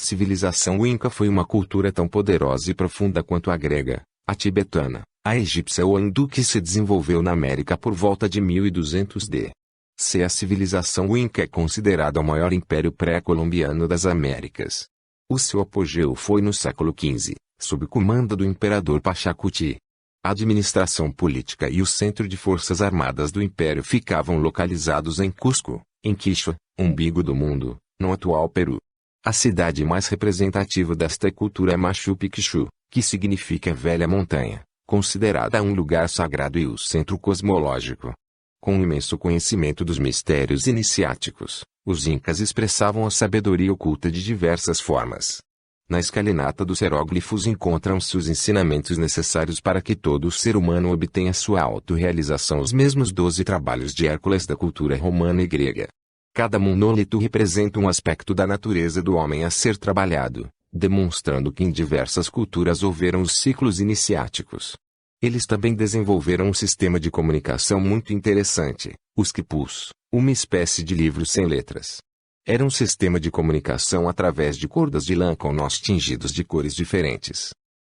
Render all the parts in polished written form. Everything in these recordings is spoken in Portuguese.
civilização Inca foi uma cultura tão poderosa e profunda quanto a grega, a tibetana, a egípcia ou a hindu que se desenvolveu na América por volta de 1200 d.C. A civilização Inca é considerada o maior império pré-colombiano das Américas. O seu apogeu foi no século XV, sob o comando do imperador Pachacuti. A administração política e o centro de forças armadas do império ficavam localizados em Cusco, em Quichua, umbigo do mundo, no atual Peru. A cidade mais representativa desta cultura é Machu Picchu, que significa velha montanha, considerada um lugar sagrado e o centro cosmológico. Com um imenso conhecimento dos mistérios iniciáticos, os incas expressavam a sabedoria oculta de diversas formas. Na escalinata dos hieróglifos encontram-se os ensinamentos necessários para que todo ser humano obtenha sua autorrealização, os mesmos 12 trabalhos de Hércules da cultura romana e grega. Cada monólito representa um aspecto da natureza do homem a ser trabalhado, demonstrando que em diversas culturas houveram os ciclos iniciáticos. Eles também desenvolveram um sistema de comunicação muito interessante, os quipus, uma espécie de livro sem letras. Era um sistema de comunicação através de cordas de lã com nós tingidos de cores diferentes.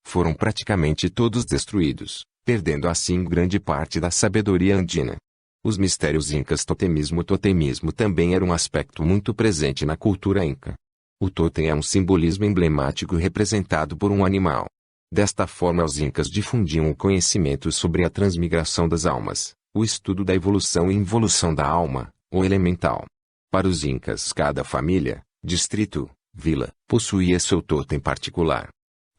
Foram praticamente todos destruídos, perdendo assim grande parte da sabedoria andina. Os mistérios incas. Totemismo também era um aspecto muito presente na cultura inca. O totem é um simbolismo emblemático representado por um animal. Desta forma os incas difundiam o conhecimento sobre a transmigração das almas, o estudo da evolução e involução da alma, o elemental. Para os incas, cada família, distrito, vila, possuía seu totem particular.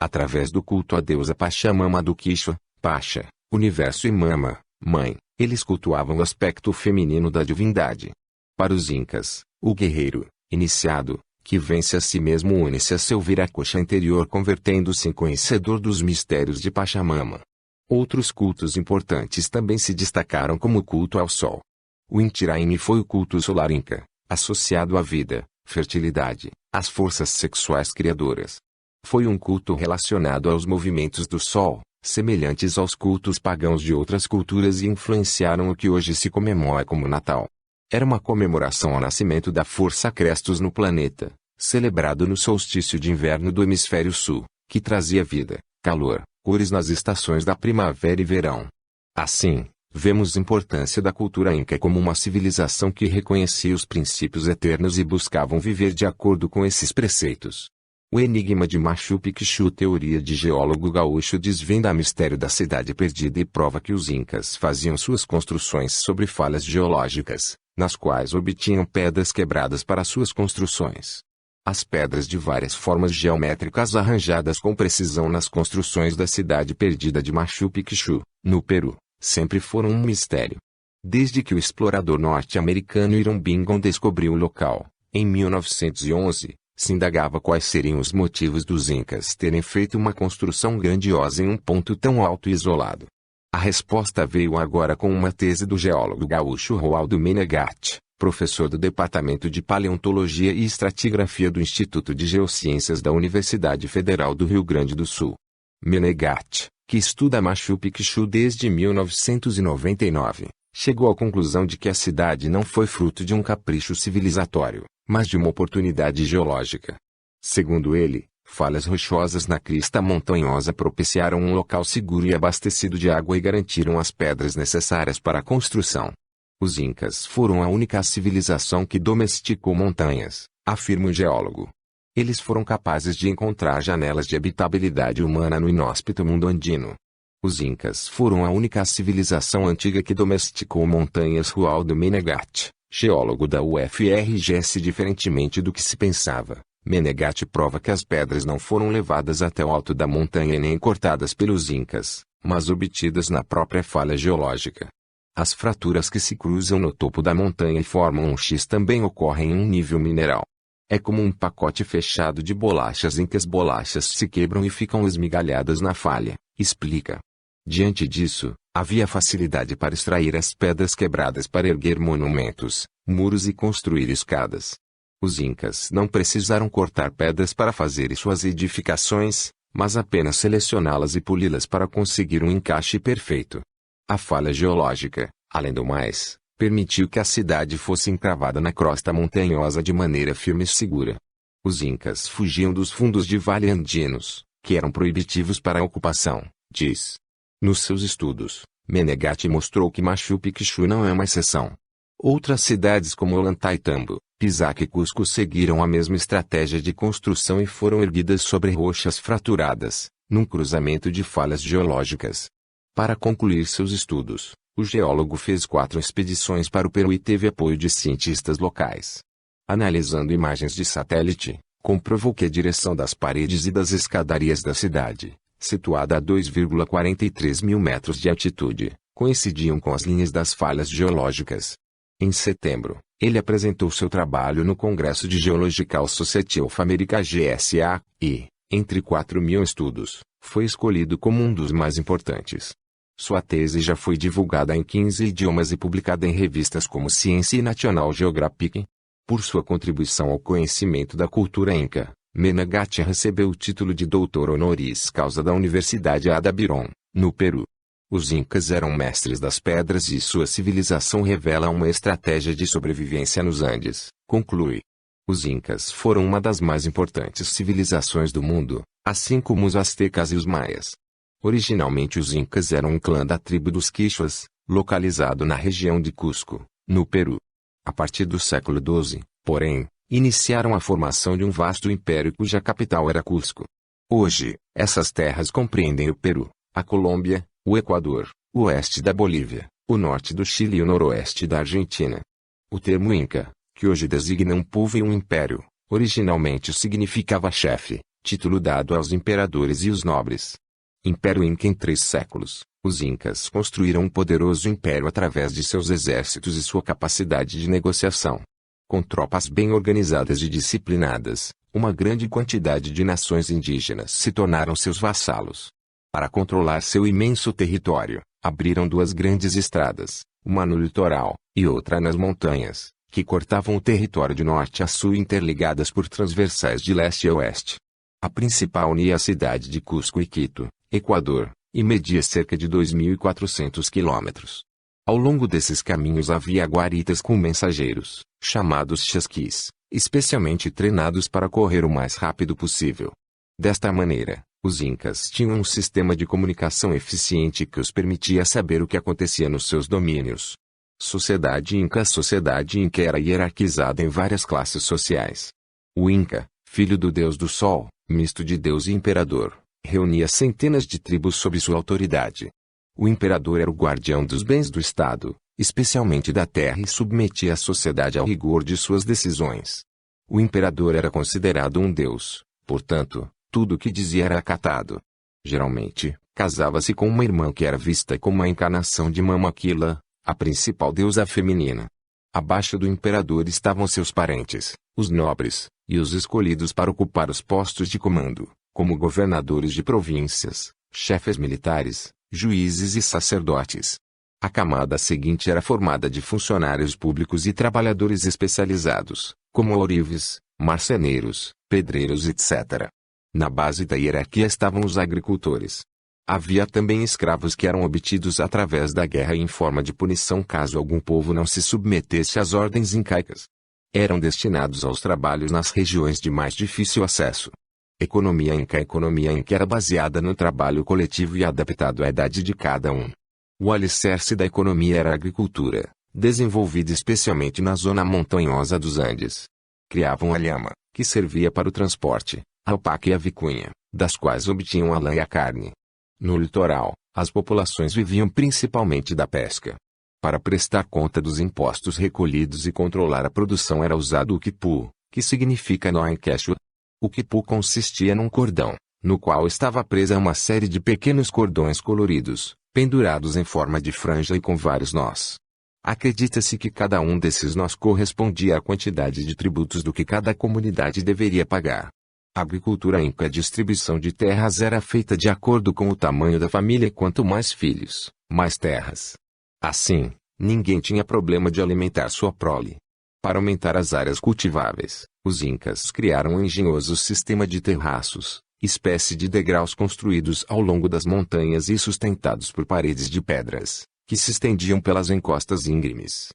Através do culto à deusa Pachamama do Quichua, Pacha, universo e Mama, mãe, eles cultuavam o aspecto feminino da divindade. Para os incas, o guerreiro, iniciado, que vence a si mesmo une-se a seu viracocha interior convertendo-se em conhecedor dos mistérios de Pachamama. Outros cultos importantes também se destacaram como o culto ao sol. O Inti Raymi foi o culto solar inca, associado à vida, fertilidade, às forças sexuais criadoras. Foi um culto relacionado aos movimentos do sol, semelhantes aos cultos pagãos de outras culturas e influenciaram o que hoje se comemora como Natal. Era uma comemoração ao nascimento da força Crestus no planeta, celebrado no solstício de inverno do hemisfério sul, que trazia vida, calor, cores nas estações da primavera e verão. Assim, vemos a importância da cultura inca como uma civilização que reconhecia os princípios eternos e buscavam viver de acordo com esses preceitos. O enigma de Machu Picchu. Teoria de geólogo gaúcho desvenda o mistério da cidade perdida e prova que os incas faziam suas construções sobre falhas geológicas, nas quais obtinham pedras quebradas para suas construções. As pedras de várias formas geométricas arranjadas com precisão nas construções da cidade perdida de Machu Picchu, no Peru, sempre foram um mistério. Desde que o explorador norte-americano Hiram Bingham descobriu o local, em 1911, se indagava quais seriam os motivos dos incas terem feito uma construção grandiosa em um ponto tão alto e isolado. A resposta veio agora com uma tese do geólogo gaúcho Roaldo Menegatti, professor do Departamento de Paleontologia e Estratigrafia do Instituto de Geociências da Universidade Federal do Rio Grande do Sul. Menegatti, que estuda Machu Picchu desde 1999, chegou à conclusão de que a cidade não foi fruto de um capricho civilizatório, mas de uma oportunidade geológica. Segundo ele, falhas rochosas na crista montanhosa propiciaram um local seguro e abastecido de água e garantiram as pedras necessárias para a construção. Os incas foram a única civilização que domesticou montanhas, afirma o geólogo. Eles foram capazes de encontrar janelas de habitabilidade humana no inóspito mundo andino. Os incas foram a única civilização antiga que domesticou montanhas. Roaldo Menegatti, geólogo da UFRGS. Diferentemente do que se pensava, Menegatti prova que as pedras não foram levadas até o alto da montanha nem cortadas pelos incas, mas obtidas na própria falha geológica. As fraturas que se cruzam no topo da montanha e formam um X também ocorrem em um nível mineral. É como um pacote fechado de bolachas em que as bolachas se quebram e ficam esmigalhadas na falha, explica. Diante disso, havia facilidade para extrair as pedras quebradas para erguer monumentos, muros e construir escadas. Os incas não precisaram cortar pedras para fazer suas edificações, mas apenas selecioná-las e poli-las para conseguir um encaixe perfeito. A falha geológica, além do mais, permitiu que a cidade fosse encravada na crosta montanhosa de maneira firme e segura. Os incas fugiam dos fundos de vale andinos, que eram proibitivos para a ocupação, diz. Nos seus estudos, Menegatti mostrou que Machu Picchu não é uma exceção. Outras cidades como Ollantaytambo, Pisaca e Cusco seguiram a mesma estratégia de construção e foram erguidas sobre rochas fraturadas, num cruzamento de falhas geológicas. Para concluir seus estudos, o geólogo fez 4 expedições para o Peru e teve apoio de cientistas locais. Analisando imagens de satélite, comprovou que a direção das paredes e das escadarias da cidade, situada a 2,43 mil metros de altitude, coincidiam com as linhas das falhas geológicas. Em setembro, ele apresentou seu trabalho no Congresso de Geological Society of America GSA, e, entre 4.000 estudos, foi escolhido como um dos mais importantes. Sua tese já foi divulgada em 15 idiomas e publicada em revistas como Science e National Geographic. Por sua contribuição ao conhecimento da cultura inca, Menegatti recebeu o título de doutor honoris causa da Universidade Ada Biron, no Peru. Os incas eram mestres das pedras e sua civilização revela uma estratégia de sobrevivência nos Andes, conclui. Os incas foram uma das mais importantes civilizações do mundo, assim como os astecas e os maias. Originalmente os incas eram um clã da tribo dos Quichuas, localizado na região de Cusco, no Peru. A partir do século XII, porém, iniciaram a formação de um vasto império cuja capital era Cusco. Hoje, essas terras compreendem o Peru, a Colômbia, o Equador, o oeste da Bolívia, o norte do Chile e o noroeste da Argentina. O termo Inca, que hoje designa um povo e um império, originalmente significava chefe, título dado aos imperadores e os nobres. Império Inca. Em 3 séculos, os Incas construíram um poderoso império através de seus exércitos e sua capacidade de negociação. Com tropas bem organizadas e disciplinadas, uma grande quantidade de nações indígenas se tornaram seus vassalos. Para controlar seu imenso território, abriram 2 grandes estradas, uma no litoral, e outra nas montanhas, que cortavam o território de norte a sul interligadas por transversais de leste a oeste. A principal unia a cidade de Cusco e Quito, Equador, e media cerca de 2.400 quilômetros. Ao longo desses caminhos havia guaritas com mensageiros, chamados chasquis, especialmente treinados para correr o mais rápido possível. Desta maneira, os incas tinham um sistema de comunicação eficiente que os permitia saber o que acontecia nos seus domínios. Sociedade Inca era hierarquizada em várias classes sociais. O Inca, filho do deus do sol, misto de deus e imperador, reunia centenas de tribos sob sua autoridade. O imperador era o guardião dos bens do Estado, especialmente da terra, e submetia a sociedade ao rigor de suas decisões. O imperador era considerado um deus, portanto, tudo o que dizia era acatado. Geralmente, casava-se com uma irmã que era vista como a encarnação de Mama Aquila, a principal deusa feminina. Abaixo do imperador estavam seus parentes, os nobres, e os escolhidos para ocupar os postos de comando, como governadores de províncias, chefes militares, juízes e sacerdotes. A camada seguinte era formada de funcionários públicos e trabalhadores especializados, como ourives, marceneiros, pedreiros etc. Na base da hierarquia estavam os agricultores. Havia também escravos que eram obtidos através da guerra e em forma de punição caso algum povo não se submetesse às ordens incaicas. Eram destinados aos trabalhos nas regiões de mais difícil acesso. Economia Inca era baseada no trabalho coletivo e adaptado à idade de cada um. O alicerce da economia era a agricultura, desenvolvida especialmente na zona montanhosa dos Andes. Criavam a lhama, que servia para o transporte, a alpaca e a vicunha, das quais obtinham a lã e a carne. No litoral, as populações viviam principalmente da pesca. Para prestar conta dos impostos recolhidos e controlar a produção era usado o quipu, que significa nó em quechua. O quipu consistia num cordão, no qual estava presa uma série de pequenos cordões coloridos, pendurados em forma de franja e com vários nós. Acredita-se que cada um desses nós correspondia à quantidade de tributos do que cada comunidade deveria pagar. A agricultura inca, a distribuição de terras era feita de acordo com o tamanho da família e quanto mais filhos, mais terras. Assim, ninguém tinha problema de alimentar sua prole. Para aumentar as áreas cultiváveis, os incas criaram um engenhoso sistema de terraços, espécie de degraus construídos ao longo das montanhas e sustentados por paredes de pedras, que se estendiam pelas encostas íngremes.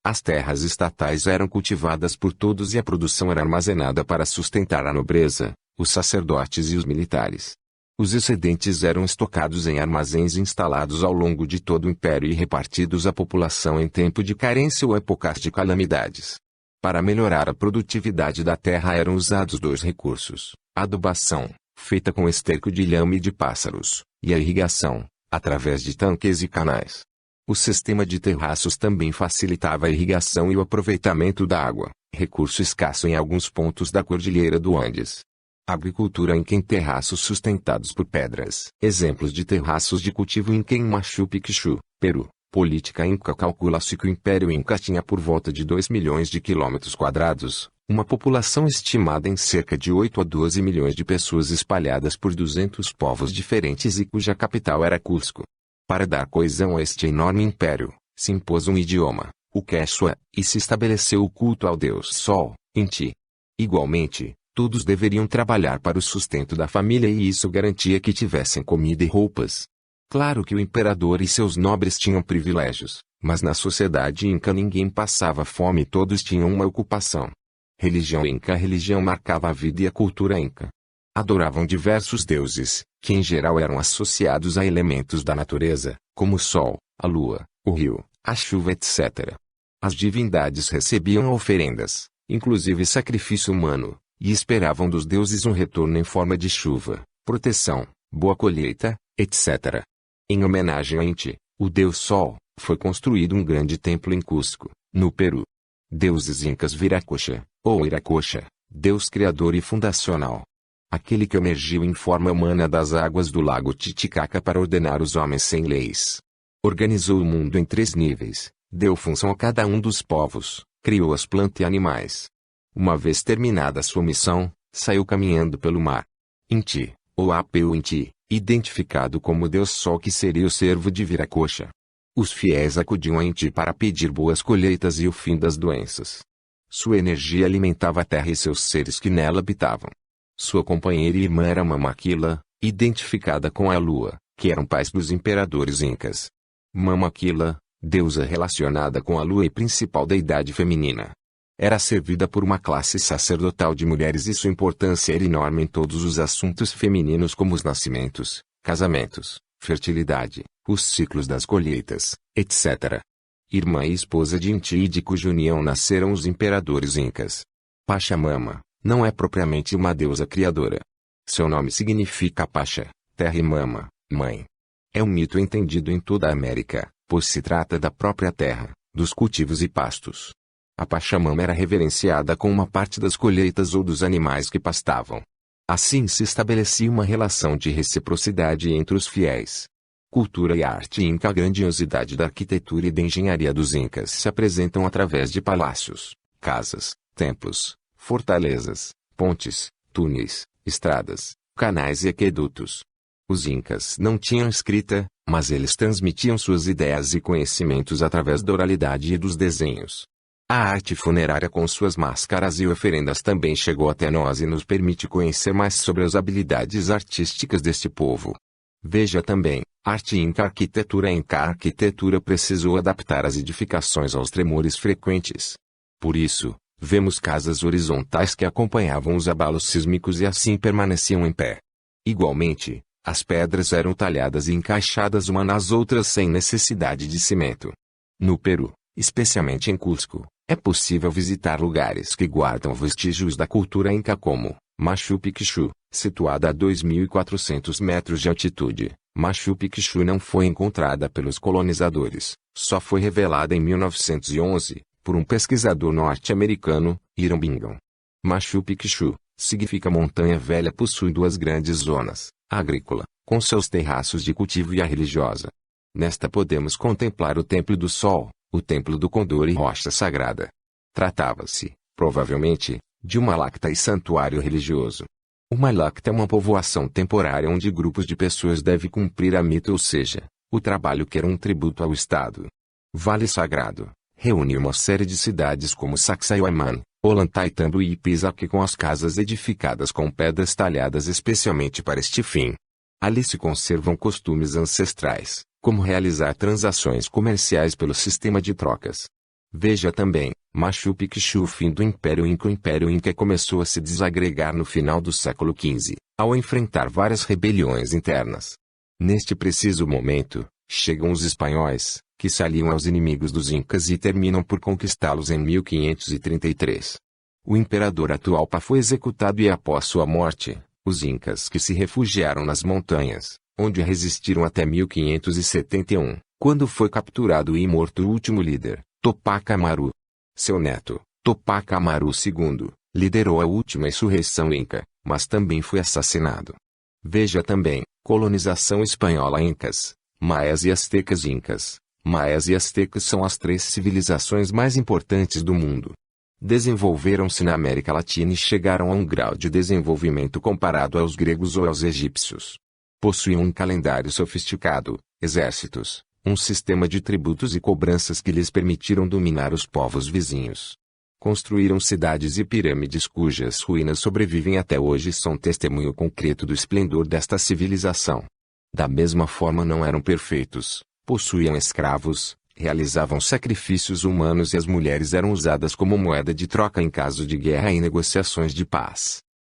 As terras estatais eram cultivadas por todos e a produção era armazenada para sustentar a nobreza, os sacerdotes e os militares. Os excedentes eram estocados em armazéns instalados ao longo de todo o império e repartidos à população em tempo de carência ou épocas de calamidades. Para melhorar a produtividade da terra eram usados dois recursos: a adubação, feita com esterco de lhama e de pássaros, e a irrigação, através de tanques e canais. O sistema de terraços também facilitava a irrigação e o aproveitamento da água, recurso escasso em alguns pontos da Cordilheira do Andes. Agricultura inca em terraços sustentados por pedras. Exemplos de terraços de cultivo inca em Machu Picchu, Peru. Política inca. Calcula-se que o Império Inca tinha por volta de 2 milhões de quilômetros quadrados, uma população estimada em cerca de 8 a 12 milhões de pessoas espalhadas por 200 povos diferentes e cuja capital era Cusco. Para dar coesão a este enorme império, se impôs um idioma, o Quechua, e se estabeleceu o culto ao deus Sol, Inti. Igualmente, todos deveriam trabalhar para o sustento da família e isso garantia que tivessem comida e roupas. Claro que o imperador e seus nobres tinham privilégios, mas na sociedade inca ninguém passava fome e todos tinham uma ocupação. Religião inca. A religião marcava a vida e a cultura inca. Adoravam diversos deuses, que em geral eram associados a elementos da natureza, como o sol, a lua, o rio, a chuva, etc. As divindades recebiam oferendas, inclusive sacrifício humano, e esperavam dos deuses um retorno em forma de chuva, proteção, boa colheita, etc. Em homenagem a Inti, o deus Sol, foi construído um grande templo em Cusco, no Peru. Deuses incas. Viracocha, ou Iracocha, deus criador e fundacional. Aquele que emergiu em forma humana das águas do lago Titicaca para ordenar os homens sem leis. Organizou o mundo em 3 níveis, deu função a cada um dos povos, criou as plantas e animais. Uma vez terminada sua missão, saiu caminhando pelo mar. Inti, ou Apeu Inti, identificado como Deus Sol, que seria o servo de Viracocha. Os fiéis acudiam a Inti para pedir boas colheitas e o fim das doenças. Sua energia alimentava a terra e seus seres que nela habitavam. Sua companheira e irmã era Mamaquila, identificada com a lua, que eram pais dos imperadores incas. Mamaquila, deusa relacionada com a lua e principal deidade feminina. Era servida por uma classe sacerdotal de mulheres e sua importância era enorme em todos os assuntos femininos como os nascimentos, casamentos, fertilidade, os ciclos das colheitas, etc. Irmã e esposa de Inti, de cuja união nasceram os imperadores incas. Pachamama, não é propriamente uma deusa criadora. Seu nome significa Pacha, terra, e Mama, mãe. É um mito entendido em toda a América, pois se trata da própria terra, dos cultivos e pastos. A Pachamama era reverenciada com uma parte das colheitas ou dos animais que pastavam. Assim se estabelecia uma relação de reciprocidade entre os fiéis. Cultura e arte inca. A grandiosidade da arquitetura e da engenharia dos incas se apresentam através de palácios, casas, templos, fortalezas, pontes, túneis, estradas, canais e aquedutos. Os incas não tinham escrita, mas eles transmitiam suas ideias e conhecimentos através da oralidade e dos desenhos. A arte funerária com suas máscaras e oferendas também chegou até nós e nos permite conhecer mais sobre as habilidades artísticas deste povo. Veja também, arte inca. Arquitetura inca. A arquitetura precisou adaptar as edificações aos tremores frequentes. Por isso, vemos casas horizontais que acompanhavam os abalos sísmicos e assim permaneciam em pé. Igualmente, as pedras eram talhadas e encaixadas umas nas outras sem necessidade de cimento. No Peru, especialmente em Cusco, é possível visitar lugares que guardam vestígios da cultura inca como Machu Picchu, situada a 2.400 metros de altitude. Machu Picchu não foi encontrada pelos colonizadores, só foi revelada em 1911, por um pesquisador norte-americano, Hiram Bingham. Machu Picchu, significa montanha velha, possui 2 grandes zonas, a agrícola, com seus terraços de cultivo, e a religiosa. Nesta podemos contemplar o Templo do Sol, o Templo do Condor e Rocha Sagrada. Tratava-se, provavelmente, de uma lacta e santuário religioso. Uma lacta é uma povoação temporária onde grupos de pessoas devem cumprir a mita, ou seja, o trabalho, que era um tributo ao Estado. Vale Sagrado reúne uma série de cidades como Sacsayhuaman, Ollantaytambo e Pisaque, com as casas edificadas com pedras talhadas especialmente para este fim. Ali se conservam costumes ancestrais, como realizar transações comerciais pelo sistema de trocas. Veja também, Machu Picchu. O fim do Império Inca. O Império Inca começou a se desagregar no final do século XV, ao enfrentar várias rebeliões internas. Neste preciso momento, chegam os espanhóis, que se aliam aos inimigos dos Incas e terminam por conquistá-los em 1533. O imperador Atahualpa foi executado e após sua morte, os Incas que se refugiaram nas montanhas, onde resistiram até 1571, quando foi capturado e morto o último líder, Tupac Amaru. Seu neto, Tupac Amaru II, liderou a última insurreição Inca, mas também foi assassinado. Veja também, colonização espanhola. Incas, Maias e Aztecas. Incas, Maias e Aztecas são as três civilizações mais importantes do mundo. Desenvolveram-se na América Latina e chegaram a um grau de desenvolvimento comparado aos gregos ou aos egípcios. Possuíam um calendário sofisticado, exércitos, um sistema de tributos e cobranças que lhes permitiram dominar os povos vizinhos. Construíram cidades e pirâmides cujas ruínas sobrevivem até hoje e são testemunho concreto do esplendor desta civilização. Da mesma forma não eram perfeitos, possuíam escravos, realizavam sacrifícios humanos e as mulheres eram usadas como moeda de troca em caso de guerra e negociações de paz.